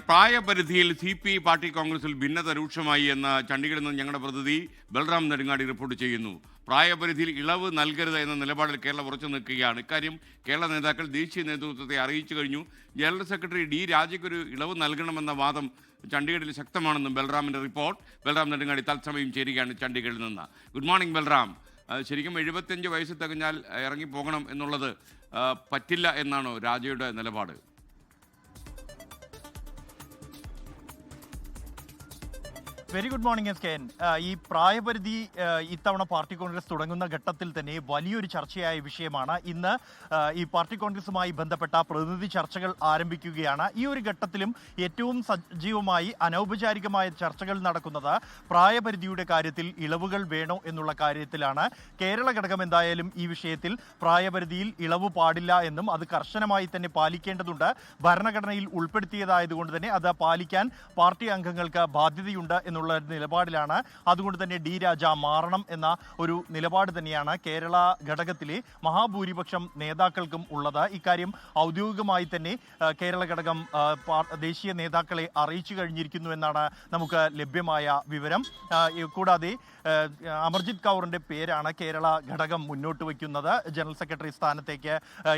പ്രായപരിധിയിൽ CPI party കോൺഗ്രസിൽ ഭിന്നത രൂക്ഷമായി എന്ന ചണ്ഡീഗഡിൽ നിന്ന് ഞങ്ങളുടെ പ്രതിനിധി ബൽറാം നെടുങ്ങാടി റിപ്പോർട്ട് ചെയ്യുന്നു. പ്രായപരിധിയിൽ ഇളവ് നൽകരുത് എന്ന നിലപാടിൽ കേരളം ഉറച്ചു നിൽക്കുകയാണ്. ഇക്കാര്യം കേരള നേതാക്കൾ ദേശീയ നേതൃത്വത്തെ അറിയിച്ചു കഴിഞ്ഞു. ജനറൽ സെക്രട്ടറി D രാജയ്ക്കൊരു ഇളവ് നൽകണമെന്ന വാദം ചണ്ഡീഗഡിൽ ശക്തമാണെന്നും ബൽറാമിൻ്റെ റിപ്പോർട്ട്. ബൽറാം നെടുങ്ങാടി തത്സമയം ചേരുകയാണ് ചണ്ഡീഗഡിൽ നിന്ന്. Good morning Balram. ശരിക്കും 75 വയസ്സ് തികഞ്ഞാൽ ഇറങ്ങിപ്പോകണം എന്നുള്ളത് പറ്റില്ല എന്നാണോ രാജയുടെ നിലപാട്? Very good morning SKN. ഈ പ്രായപരിധി ഇത്തവണ പാർട്ടി കോൺഗ്രസ് തുടങ്ങുന്ന ഘട്ടത്തിൽ തന്നെ വലിയൊരു ചർച്ചയായ വിഷയമാണ്. ഇന്ന് ഈ പാർട്ടി കോൺഗ്രസുമായി ബന്ധപ്പെട്ട പ്രതിനിധി ചർച്ചകൾ ആരംഭിക്കുകയാണ്. ഈ ഒരു ഘട്ടത്തിലും ഏറ്റവും സജീവമായി അനൗപചാരികമായ ചർച്ചകൾ നടക്കുന്നത് പ്രായപരിധിയുടെ കാര്യത്തിൽ ഇളവുകൾ വേണോ എന്നുള്ള കാര്യത്തിലാണ്. കേരള ഘടകം എന്തായാലും ഈ വിഷയത്തിൽ പ്രായപരിധിയിൽ ഇളവ് പാടില്ല എന്നും അത് കർശനമായി തന്നെ പാലിക്കേണ്ടതുണ്ട്, ഭരണഘടനയിൽ ഉൾപ്പെടുത്തിയതായതുകൊണ്ട് തന്നെ അത് പാലിക്കാൻ പാർട്ടി അംഗങ്ങൾക്ക് ബാധ്യതയുണ്ട് എന്നുള്ള നിലപാടിലാണ്. അതുകൊണ്ട് തന്നെ D രാജ മാറണം എന്ന ഒരു നിലപാട് തന്നെയാണ് കേരള ഘടകത്തിലെ മഹാഭൂരിപക്ഷം നേതാക്കൾക്കും ഉള്ളത്. ഇക്കാര്യം ഔദ്യോഗികമായി തന്നെ കേരള ഘടകം ദേശീയ നേതാക്കളെ അറിയിച്ചു കഴിഞ്ഞിരിക്കുന്നു എന്നാണ് നമുക്ക് ലഭ്യമായ വിവരം. കൂടാതെ അമർജിത് കൗറിന്റെ പേരാണ് കേരള ഘടകം മുന്നോട്ട് വയ്ക്കുന്നത് ജനറൽ സെക്രട്ടറി സ്ഥാനത്തേക്ക്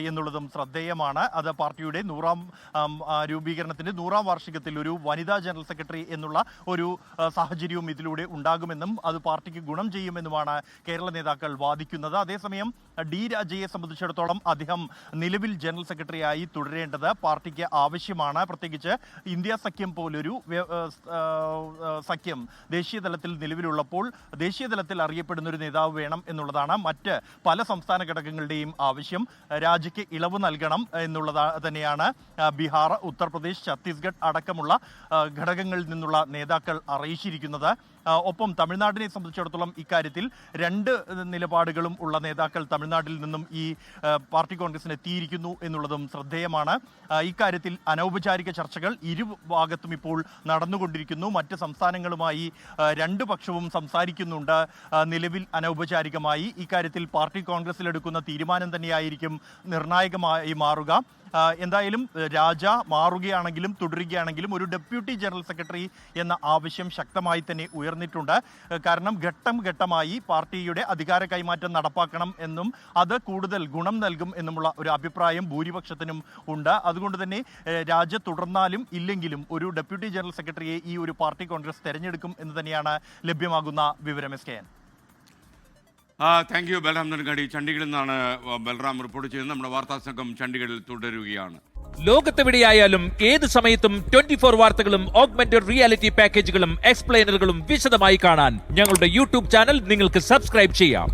എന്നുള്ളതും ശ്രദ്ധേയമാണ്. അത് പാർട്ടിയുടെ 100ാം രൂപീകരണത്തിന്റെ 100ാം വാർഷികത്തിൽ ഒരു വനിതാ ജനറൽ സെക്രട്ടറി എന്നുള്ള ഒരു സാഹചര്യവും ഇതിലൂടെ ഉണ്ടാകുമെന്നും അത് പാർട്ടിക്ക് ഗുണം ചെയ്യുമെന്നുമാണ് കേരള നേതാക്കൾ വാദിക്കുന്നത്. അതേസമയം D രാജയെ സംബന്ധിച്ചിടത്തോളം അദ്ദേഹം നിലവിൽ ജനറൽ സെക്രട്ടറിയായി തുടരേണ്ടത് പാർട്ടിക്ക് ആവശ്യമാണ്. പ്രത്യേകിച്ച് ഇന്ത്യ സഖ്യം പോലൊരു സഖ്യം ദേശീയ തലത്തിൽ നിലവിലുള്ളപ്പോൾ ദേശീയ തലത്തിൽ അറിയപ്പെടുന്ന ഒരു നേതാവ് വേണം എന്നുള്ളതാണ് മറ്റ് പല സംസ്ഥാന ഘടകങ്ങളുടെയും ആവശ്യം. രാജ്യക്ക് ഇളവ് നൽകണം എന്നുള്ളത് തന്നെയാണ് ബീഹാർ, ഉത്തർപ്രദേശ്, ഛത്തീസ്ഗഡ് അടക്കമുള്ള ഘടകങ്ങളിൽ നിന്നുള്ള നേതാക്കൾ അറിയിച്ചിരിക്കുന്നത്. ഒപ്പം തമിഴ്നാടിനെ സംബന്ധിച്ചിടത്തോളം ഇക്കാര്യത്തിൽ 2 നിലപാടുകളും ഉള്ള നേതാക്കൾ തമിഴ്നാട്ടിൽ നിന്നും ഈ പാർട്ടി കോൺഗ്രസിന് എത്തിയിരിക്കുന്നു എന്നുള്ളതും ശ്രദ്ധേയമാണ്. ഇക്കാര്യത്തിൽ അനൗപചാരിക ചർച്ചകൾ ഇരുഭാഗത്തും ഇപ്പോൾ നടന്നുകൊണ്ടിരിക്കുന്നു. മറ്റ് സംസ്ഥാനങ്ങളുമായി 2 പക്ഷവും സംസാരിക്കുന്നുണ്ട് നിലവിൽ അനൗപചാരികമായി. ഇക്കാര്യത്തിൽ പാർട്ടി കോൺഗ്രസിലെടുക്കുന്ന തീരുമാനം തന്നെയായിരിക്കും നിർണായകമായി മാറുക. എന്തായാലും രാജ മാറുകയാണെങ്കിലും തുടരുകയാണെങ്കിലും ഒരു ഡെപ്യൂട്ടി ജനറൽ സെക്രട്ടറി എന്ന ആവശ്യം ശക്തമായി തന്നെ ഉയർന്നിട്ടുണ്ട്. കാരണം ഘട്ടം ഘട്ടമായി പാർട്ടിയുടെ അധികാര കൈമാറ്റം നടപ്പാക്കണം എന്നും അത് കൂടുതൽ ഗുണം നൽകും എന്നുമുള്ള ഒരു അഭിപ്രായം ഭൂരിപക്ഷത്തിനും ഉണ്ട്. അതുകൊണ്ട് തന്നെ രാജ തുടർന്നാലും ഇല്ലെങ്കിലും ഒരു ഡെപ്യൂട്ടി ജനറൽ സെക്രട്ടറിയെ ഈ ഒരു പാർട്ടി കോൺഗ്രസ് തെരഞ്ഞെടുക്കും എന്ന് തന്നെയാണ് ലഭ്യമാകുന്ന വിവരം. SKN. Thank you Balram Nedungadi. ചണ്ഡീഗഡിൽ നിന്നാണ് ബൽറാം റിപ്പോർട്ട് ചെയ്യുന്നത്. നമ്മുടെ വാർത്താ സംഘം ചണ്ഡീഗഡിൽ തുടരുകയാണ്. ലോകത്തെവിടെയായാലും ഏത് സമയത്തും 24 വാർത്തകളും ഓഗ്മെന്റഡ് റിയാലിറ്റി പാക്കേജുകളും എക്സ്പ്ലെയിനറുകളും വിശദമായി കാണാൻ ഞങ്ങളുടെ YouTube ചാനൽ നിങ്ങൾക്ക് സബ്സ്ക്രൈബ് ചെയ്യാം.